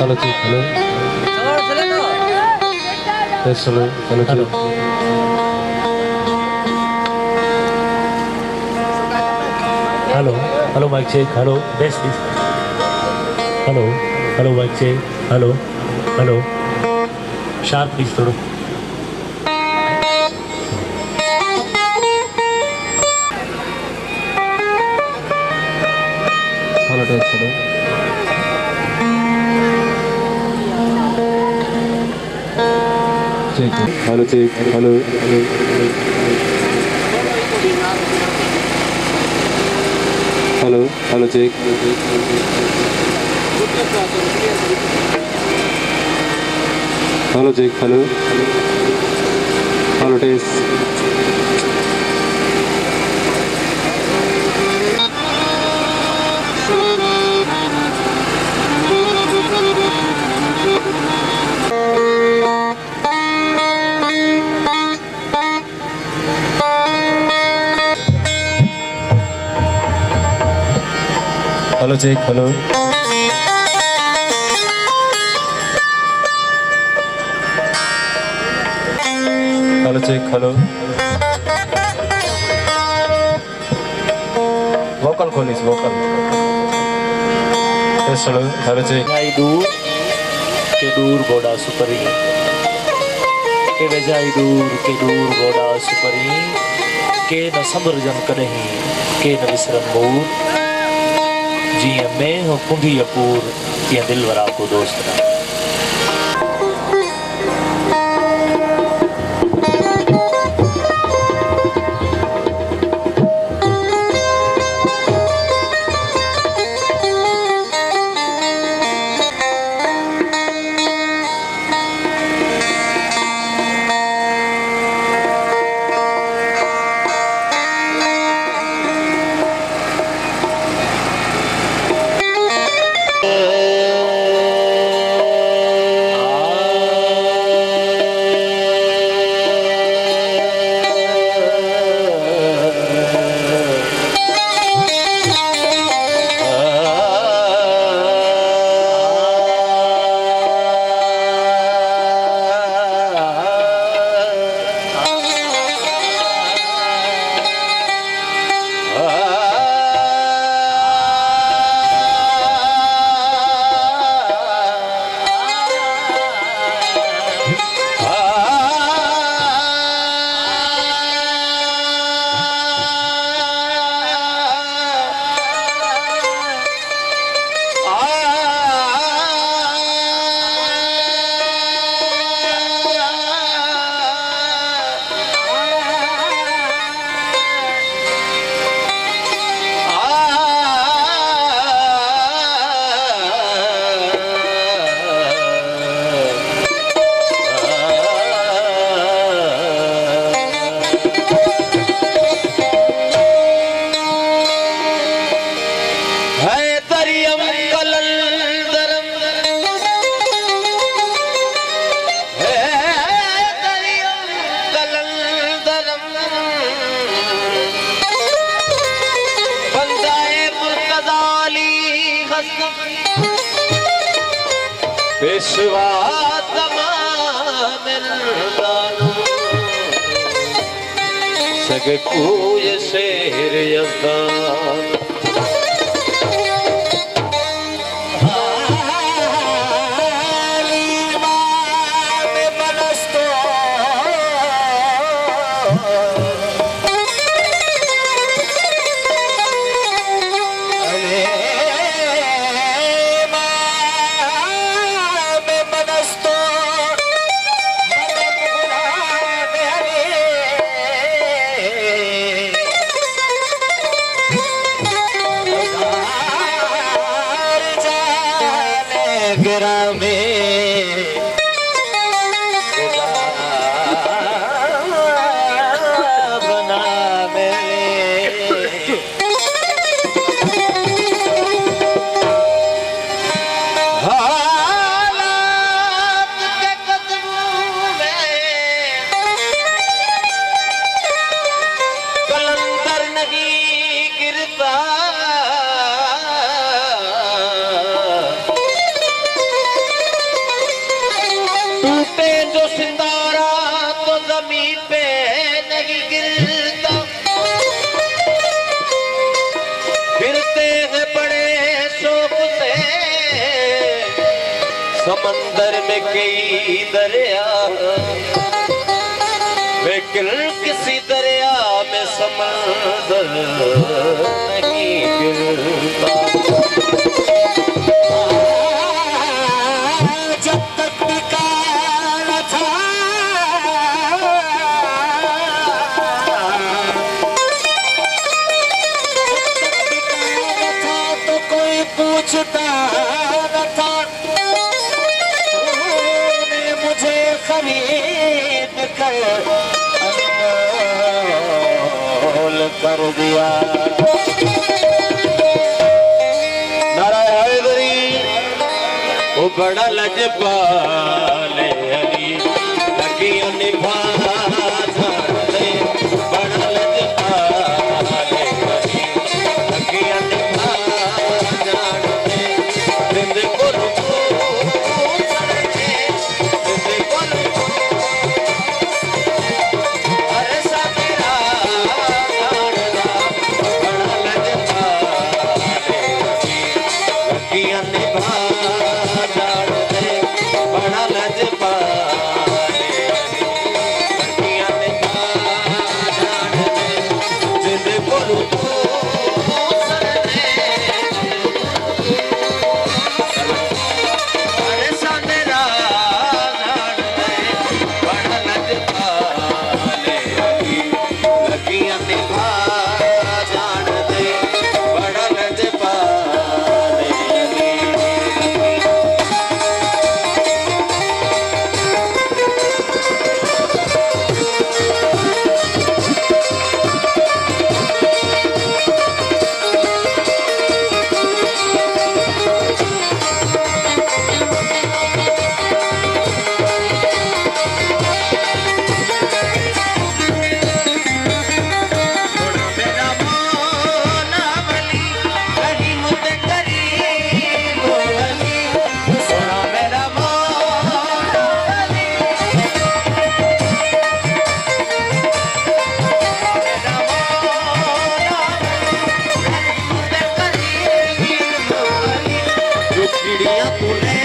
Hello ठीक hello test hello hello hello hello hello mic check hello best please hello hello mic check hello hello sharp please थोड़ा hello test hello check hello check hello hello hello hello check hello check hello hello test hello check hello hello check hello vocal खोलिस vocal test hello hello check के दूर गोड़ा सुपरी के वेजाई दूर के दूर गोड़ा सुपरी के न संबर जन कदहीं के न विसरन मूर जी मैं हो कुंडी अपूर तीअं दिलवरा को दोस्त ना पेशवा तमाम सगे कूय शेर यज़दान समंदर में कई दरिया, लेकिन किसी दरिया में समंदर नहीं गिरता। जब तक बिकाया था तो कोई पूछता न था, तूने मुझे खरीद कर अनमोल कर दिया। नारायण हैदरी वो बड़ा लजपाले अली लगियों निभा जाने, बड़ा लजपाले अली लगियों निभा जाने, जिंद को रुको सड़के, जिंद को रुको अरे सा मेरा गाना, बड़ा लजपाले अली लगियों निभा बड़ा लजपाले लगियां निभा जाने, जिंद को रुको सरने, अरे सा मेरा जाने, बड़ा लजपाले लगियां निभा जाने, बड़ा लजपाले चिड़िया तूने